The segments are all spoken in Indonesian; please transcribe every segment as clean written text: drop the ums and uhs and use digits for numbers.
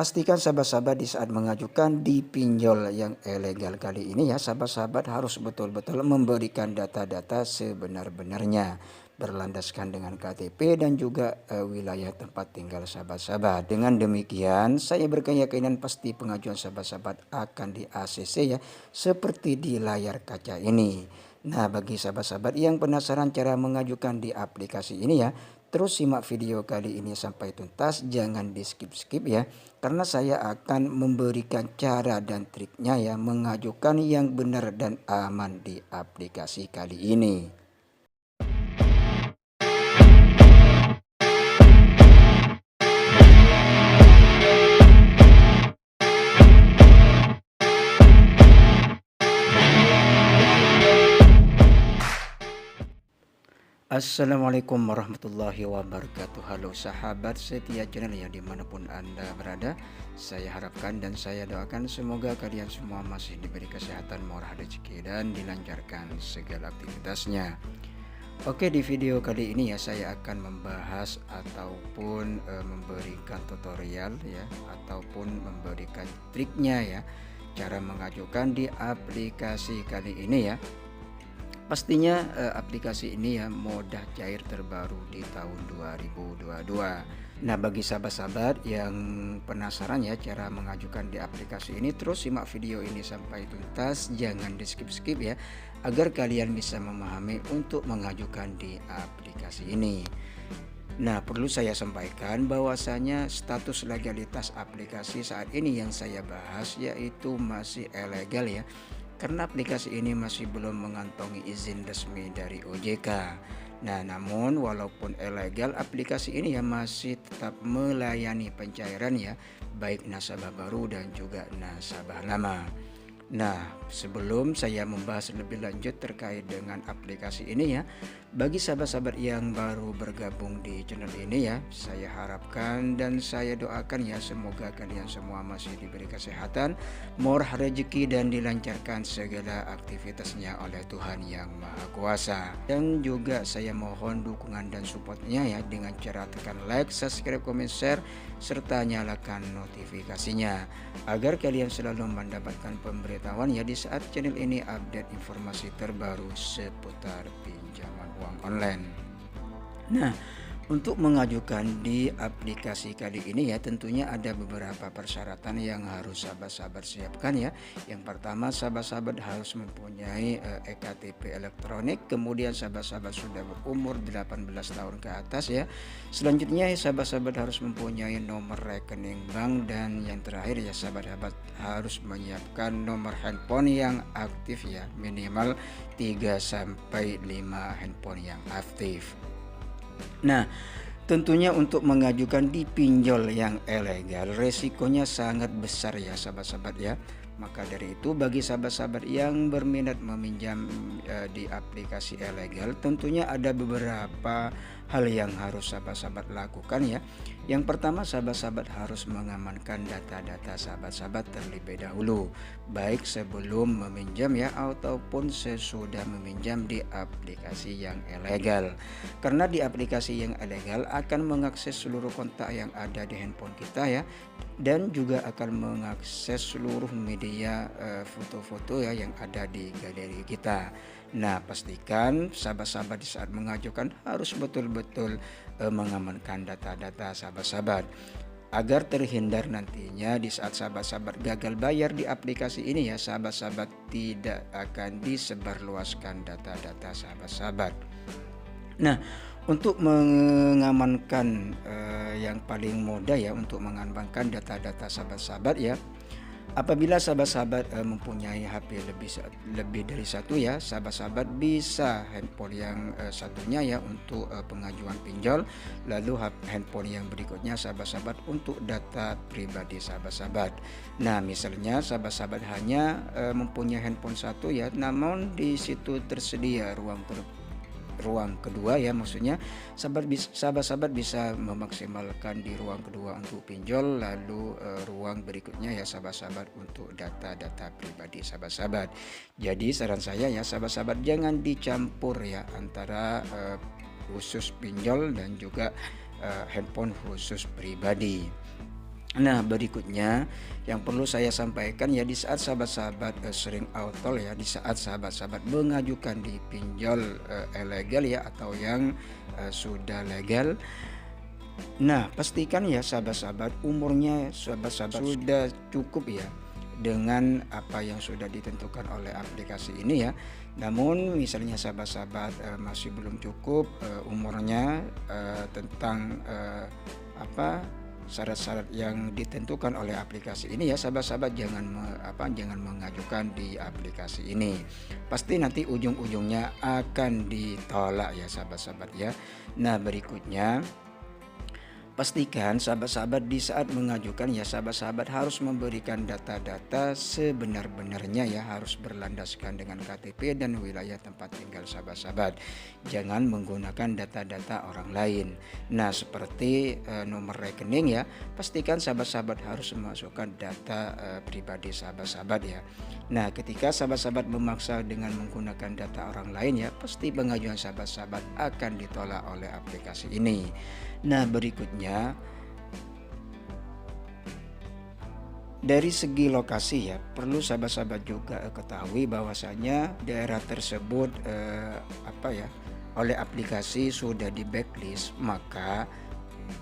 Pastikan sahabat-sahabat di saat mengajukan di pinjol yang ilegal kali ini ya, sahabat-sahabat harus betul-betul memberikan data-data sebenar-benarnya, berlandaskan dengan KTP dan juga wilayah tempat tinggal sahabat-sahabat. Dengan demikian, saya berkeyakinan pasti pengajuan sahabat-sahabat akan di ACC ya, seperti di layar kaca ini. Nah, bagi sahabat-sahabat yang penasaran cara mengajukan di aplikasi ini ya, terus simak video kali ini sampai tuntas, jangan di skip-skip ya. Karena saya akan memberikan cara dan triknya ya mengajukan yang benar dan aman di aplikasi kali ini. Assalamualaikum warahmatullahi wabarakatuh. Halo sahabat setia channel ya, dimanapun Anda berada. Saya harapkan dan saya doakan semoga kalian semua masih diberi kesehatan, murah rezeki dan dilancarkan segala aktivitasnya. Oke, di video kali ini ya saya akan membahas ataupun memberikan tutorial ya, ataupun memberikan triknya ya, cara mengajukan di aplikasi kali ini ya. Pastinya aplikasi ini ya moda cair terbaru di tahun 2022. Nah, bagi sahabat-sahabat yang penasaran ya cara mengajukan di aplikasi ini, terus simak video ini sampai tuntas, jangan di skip-skip ya, agar kalian bisa memahami untuk mengajukan di aplikasi ini. Nah, perlu saya sampaikan bahwasanya status legalitas aplikasi saat ini yang saya bahas yaitu masih ilegal ya. Karena aplikasi ini masih belum mengantongi izin resmi dari OJK. Nah, namun walaupun ilegal, aplikasi ini ya masih tetap melayani pencairan ya, baik nasabah baru dan juga nasabah lama. Nah, sebelum saya membahas lebih lanjut terkait dengan aplikasi ini ya, bagi sahabat-sahabat yang baru bergabung di channel ini ya, saya harapkan dan saya doakan ya semoga kalian semua masih diberi kesehatan, murah rezeki dan dilancarkan segala aktivitasnya oleh Tuhan Yang Maha Kuasa. Dan juga saya mohon dukungan dan supportnya ya dengan cara tekan like, subscribe, komen, share, serta nyalakan notifikasinya agar kalian selalu mendapatkan pemberitahuan ya di saat channel ini update informasi terbaru seputar pinjaman uang online. Nah, untuk mengajukan di aplikasi kali ini ya tentunya ada beberapa persyaratan yang harus sahabat-sahabat siapkan ya. Yang pertama, sahabat-sahabat harus mempunyai ektp elektronik, kemudian sahabat-sahabat sudah berumur 18 tahun ke atas ya. Selanjutnya sahabat-sahabat harus mempunyai nomor rekening bank, dan yang terakhir ya sahabat-sahabat harus menyiapkan nomor handphone yang aktif ya, minimal 3 sampai 5 handphone yang aktif. Nah, tentunya untuk mengajukan di pinjol yang ilegal resikonya sangat besar ya sahabat-sahabat ya. Maka dari itu bagi sahabat-sahabat yang berminat meminjam di aplikasi ilegal, tentunya ada beberapa hal yang harus sahabat-sahabat lakukan ya. Yang pertama, sahabat-sahabat harus mengamankan data-data sahabat-sahabat terlebih dahulu, baik sebelum meminjam ya ataupun sesudah meminjam di aplikasi yang ilegal. Karena di aplikasi yang ilegal akan mengakses seluruh kontak yang ada di handphone kita ya, dan juga akan mengakses seluruh media foto-foto ya yang ada di galeri kita. Nah, pastikan sahabat-sahabat di saat mengajukan harus betul-betul mengamankan data-data sahabat-sahabat agar terhindar nantinya di saat sahabat-sahabat gagal bayar di aplikasi ini ya, sahabat-sahabat tidak akan disebarluaskan data-data sahabat-sahabat. Nah, untuk mengamankan yang paling mudah ya untuk mengamankan data-data sahabat-sahabat ya, apabila sahabat-sahabat mempunyai HP lebih dari satu ya, sahabat-sahabat bisa handphone yang satunya ya untuk pengajuan pinjol, lalu handphone yang berikutnya sahabat-sahabat untuk data pribadi sahabat-sahabat. Nah, misalnya sahabat-sahabat hanya mempunyai handphone satu ya, namun di situ tersedia ruang kedua ya, maksudnya sahabat-sahabat bisa memaksimalkan di ruang kedua untuk pinjol, lalu ruang berikutnya ya sahabat-sahabat untuk data-data pribadi sahabat-sahabat. Jadi saran saya ya sahabat-sahabat jangan dicampur ya antara khusus pinjol dan juga handphone khusus pribadi. Nah, berikutnya yang perlu saya sampaikan ya, di saat sahabat-sahabat sering autol ya, di saat sahabat-sahabat mengajukan di pinjol ilegal ya, atau yang sudah legal. Nah, pastikan ya sahabat-sahabat umurnya sahabat-sahabat sudah cukup ya dengan apa yang sudah ditentukan oleh aplikasi ini ya. Namun misalnya sahabat-sahabat masih belum cukup umurnya, tentang apa syarat-syarat yang ditentukan oleh aplikasi ini ya, sahabat-sahabat jangan mengajukan di aplikasi ini. Pasti nanti ujung-ujungnya akan ditolak ya sahabat-sahabat ya. Nah, berikutnya pastikan sahabat-sahabat di saat mengajukan ya, sahabat-sahabat harus memberikan data-data sebenar-benarnya ya, harus berlandaskan dengan KTP dan wilayah tempat tinggal sahabat-sahabat. Jangan menggunakan data-data orang lain. Nah, seperti nomor rekening ya, pastikan sahabat-sahabat harus memasukkan data pribadi sahabat-sahabat ya. Nah, ketika sahabat-sahabat memaksa dengan menggunakan data orang lain ya, pasti pengajuan sahabat-sahabat akan ditolak oleh aplikasi ini. Nah, berikutnya dari segi lokasi ya, perlu sahabat-sahabat juga ketahui bahwasanya daerah tersebut oleh aplikasi sudah di blacklist, maka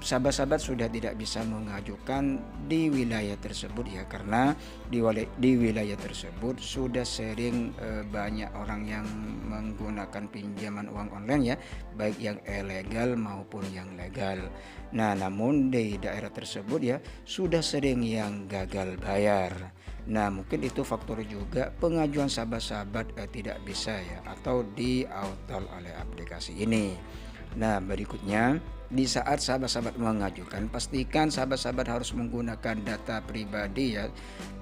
sahabat-sahabat sudah tidak bisa mengajukan di wilayah tersebut ya, karena di wilayah tersebut sudah sering banyak orang yang menggunakan pinjaman uang online ya, baik yang ilegal maupun yang legal. Nah, namun di daerah tersebut ya sudah sering yang gagal bayar. Nah, mungkin itu faktor juga pengajuan sahabat-sahabat tidak bisa ya, atau di auto oleh aplikasi ini. Nah, berikutnya di saat sahabat-sahabat mengajukan, pastikan sahabat-sahabat harus menggunakan data pribadi ya,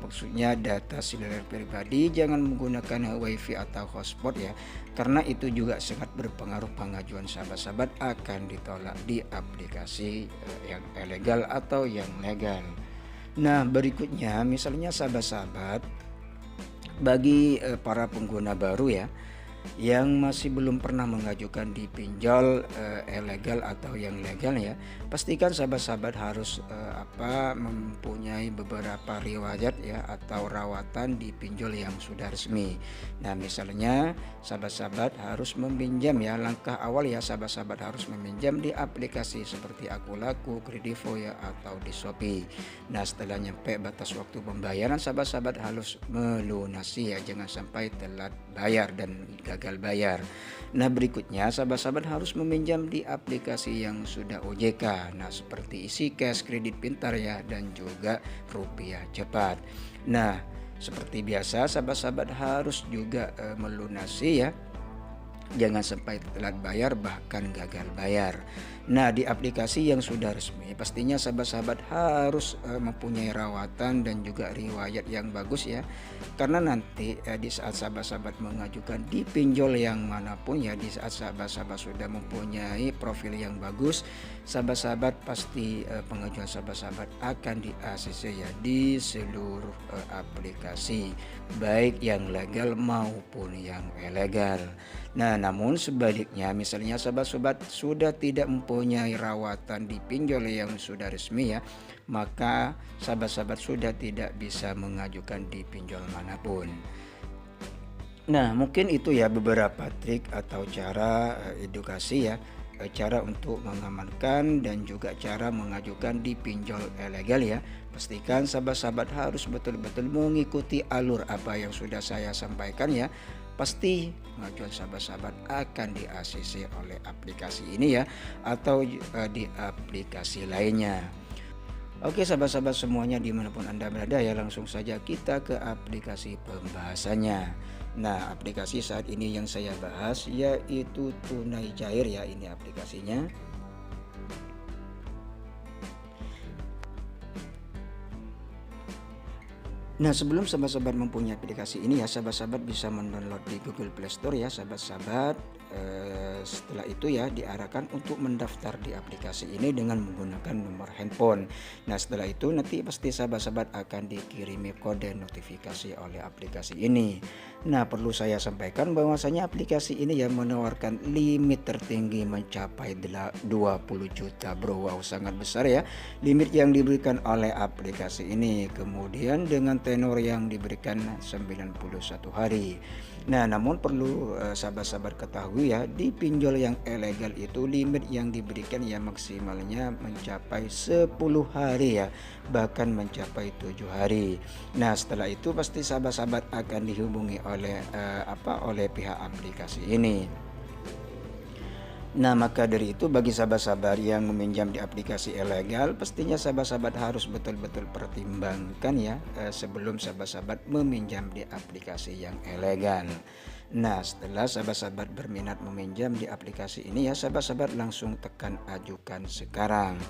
maksudnya data seluler pribadi, jangan menggunakan wifi atau hotspot ya, karena itu juga sangat berpengaruh, pengajuan sahabat-sahabat akan ditolak di aplikasi yang ilegal atau yang legal. Nah, berikutnya misalnya sahabat-sahabat bagi para pengguna baru ya, yang masih belum pernah mengajukan di pinjol ilegal atau yang legal ya, pastikan sahabat-sahabat harus mempunyai beberapa riwayat ya atau rawatan di pinjol yang sudah resmi. Nah, misalnya sahabat-sahabat harus meminjam ya, langkah awal ya sahabat-sahabat harus meminjam di aplikasi seperti Akulaku, Kredivo ya, atau di Shopee. Nah, setelah nyampe batas waktu pembayaran, sahabat-sahabat harus melunasi ya, jangan sampai telat bayar dan gagal bayar. Nah, berikutnya sahabat-sahabat harus meminjam di aplikasi yang sudah OJK. Nah, seperti EasyCash, Kredit Pintar ya, dan juga Rupiah Cepat. Nah, seperti biasa sahabat-sahabat harus juga melunasi ya, jangan sampai telat bayar bahkan gagal bayar. Nah, di aplikasi yang sudah resmi pastinya sahabat-sahabat harus mempunyai rawatan dan juga riwayat yang bagus ya, karena nanti di saat sahabat-sahabat mengajukan di pinjol yang manapun ya, di saat sahabat-sahabat sudah mempunyai profil yang bagus, sahabat-sahabat pasti pengajuan sahabat-sahabat akan di ACC ya di seluruh aplikasi, baik yang legal maupun yang ilegal. Nah, namun sebaliknya misalnya sahabat-sahabat sudah tidak mempunyai rawatan di pinjol yang sudah resmi ya, maka sahabat-sahabat sudah tidak bisa mengajukan di pinjol manapun. Nah, mungkin itu ya beberapa trik atau cara edukasi ya, cara untuk mengamankan dan juga cara mengajukan di pinjol ilegal ya. Pastikan sahabat-sahabat harus betul-betul mengikuti alur apa yang sudah saya sampaikan ya. Pasti pengajuan sahabat-sahabat akan di ACC oleh aplikasi ini ya, atau di aplikasi lainnya. Oke sahabat-sahabat semuanya dimanapun Anda berada ya, langsung saja kita ke aplikasi pembahasannya. Nah, aplikasi saat ini yang saya bahas yaitu Tunai Cair ya, ini aplikasinya. Nah, sebelum sahabat-sahabat mempunyai aplikasi ini ya, sahabat-sahabat bisa mendownload di Google Play Store ya, sahabat-sahabat. Setelah itu ya diarahkan untuk mendaftar di aplikasi ini dengan menggunakan nomor handphone. Nah, setelah itu nanti pasti sahabat-sahabat akan dikirimi kode notifikasi oleh aplikasi ini. Nah, perlu saya sampaikan bahwasanya aplikasi ini ya menawarkan limit tertinggi mencapai 20 juta bro. Wow, sangat besar ya limit yang diberikan oleh aplikasi ini. Kemudian dengan tenor yang diberikan 91 hari. Nah, namun perlu sahabat-sahabat ketahui ya, di pinjol yang ilegal itu limit yang diberikan ya maksimalnya mencapai 10 hari ya, bahkan mencapai 7 hari. Nah, setelah itu pasti sahabat-sahabat akan dihubungi oleh pihak aplikasi ini. Nah, maka dari itu bagi sahabat-sahabat yang meminjam di aplikasi ilegal, pastinya sahabat-sahabat harus betul-betul pertimbangkan ya sebelum sahabat-sahabat meminjam di aplikasi yang ilegal. Nah, setelah sahabat-sahabat berminat meminjam di aplikasi ini ya, sahabat-sahabat langsung tekan ajukan sekarang.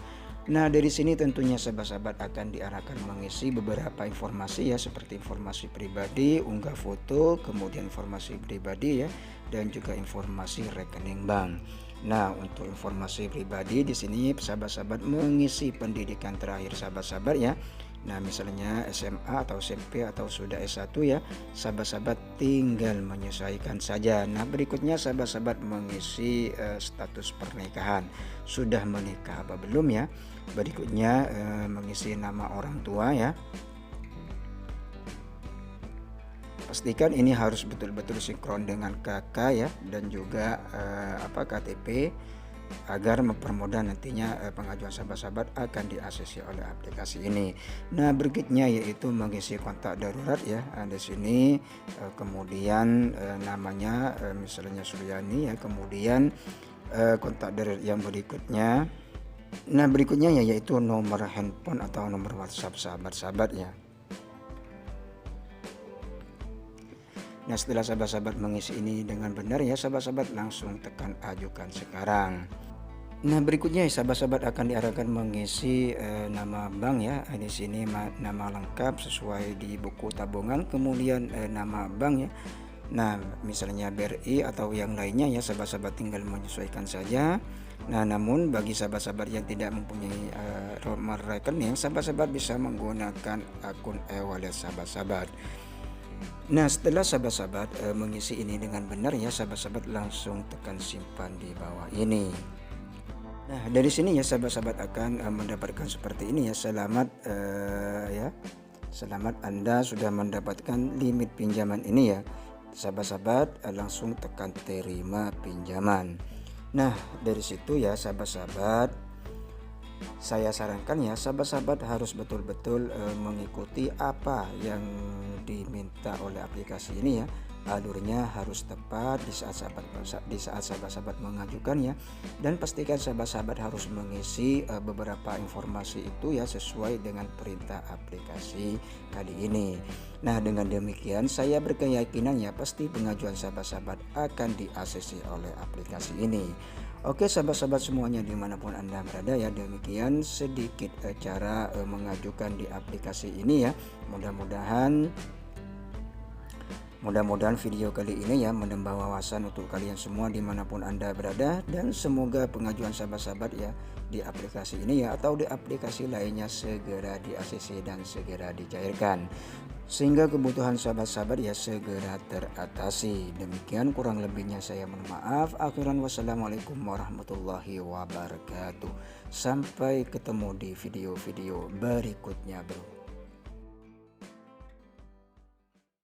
Nah, dari sini tentunya sahabat-sahabat akan diarahkan mengisi beberapa informasi ya, seperti informasi pribadi, unggah foto, kemudian informasi pribadi ya, dan juga informasi rekening bank. Nah, untuk informasi pribadi di sini sahabat-sahabat mengisi pendidikan terakhir sahabat-sahabat ya. Nah, misalnya SMA atau SMP atau sudah S1 ya, sahabat-sahabat tinggal menyesuaikan saja. Nah, berikutnya sahabat-sahabat mengisi status pernikahan. Sudah menikah apa belum ya? Berikutnya mengisi nama orang tua ya. Pastikan ini harus betul-betul sinkron dengan KK ya, dan juga KTP agar mempermudah nantinya pengajuan sahabat-sahabat akan diaksesi oleh aplikasi ini. Nah, berikutnya yaitu mengisi kontak darurat ya. Di sini kemudian namanya misalnya Suryani ya, kemudian kontak darurat yang berikutnya. Nah, berikutnya yaitu nomor handphone atau nomor WhatsApp sahabat-sahabat ya. Nah, setelah sahabat-sahabat mengisi ini dengan benar ya, sahabat-sahabat langsung tekan ajukan sekarang. Nah, berikutnya sahabat-sahabat akan diarahkan mengisi nama bank ya. Di sini nama lengkap sesuai di buku tabungan, kemudian nama bank ya. Nah, misalnya BRI atau yang lainnya ya, sahabat-sahabat tinggal menyesuaikan saja. Nah, namun bagi sahabat-sahabat yang tidak mempunyai nomor rekening, sahabat-sahabat bisa menggunakan akun e-wallet sahabat-sahabat. Nah, setelah sahabat-sahabat mengisi ini dengan benar ya, sahabat-sahabat langsung tekan simpan di bawah ini. Nah, dari sini ya sahabat-sahabat akan mendapatkan seperti ini ya. Selamat Anda sudah mendapatkan limit pinjaman ini ya. Sahabat-sahabat langsung tekan terima pinjaman. Nah, dari situ ya sahabat-sahabat, saya sarankan ya sahabat-sahabat harus betul-betul mengikuti apa yang diminta oleh aplikasi ini ya. Alurnya harus tepat di saat sahabat-sahabat mengajukan ya, dan pastikan sahabat-sahabat harus mengisi beberapa informasi itu ya sesuai dengan perintah aplikasi kali ini. Nah, dengan demikian saya berkeyakinan ya pasti pengajuan sahabat-sahabat akan diaksesi oleh aplikasi ini. Oke sahabat-sahabat semuanya dimanapun Anda berada ya, demikian sedikit cara mengajukan di aplikasi ini ya. Mudah-mudahan video kali ini ya menambah wawasan untuk kalian semua dimanapun Anda berada, dan semoga pengajuan sahabat-sahabat ya di aplikasi ini ya atau di aplikasi lainnya segera diaksesi dan segera dicairkan, sehingga kebutuhan sahabat-sahabat ya segera teratasi. Demikian kurang lebihnya saya mohon maaf. Akhiran wassalamualaikum warahmatullahi wabarakatuh. Sampai ketemu di video-video berikutnya bro.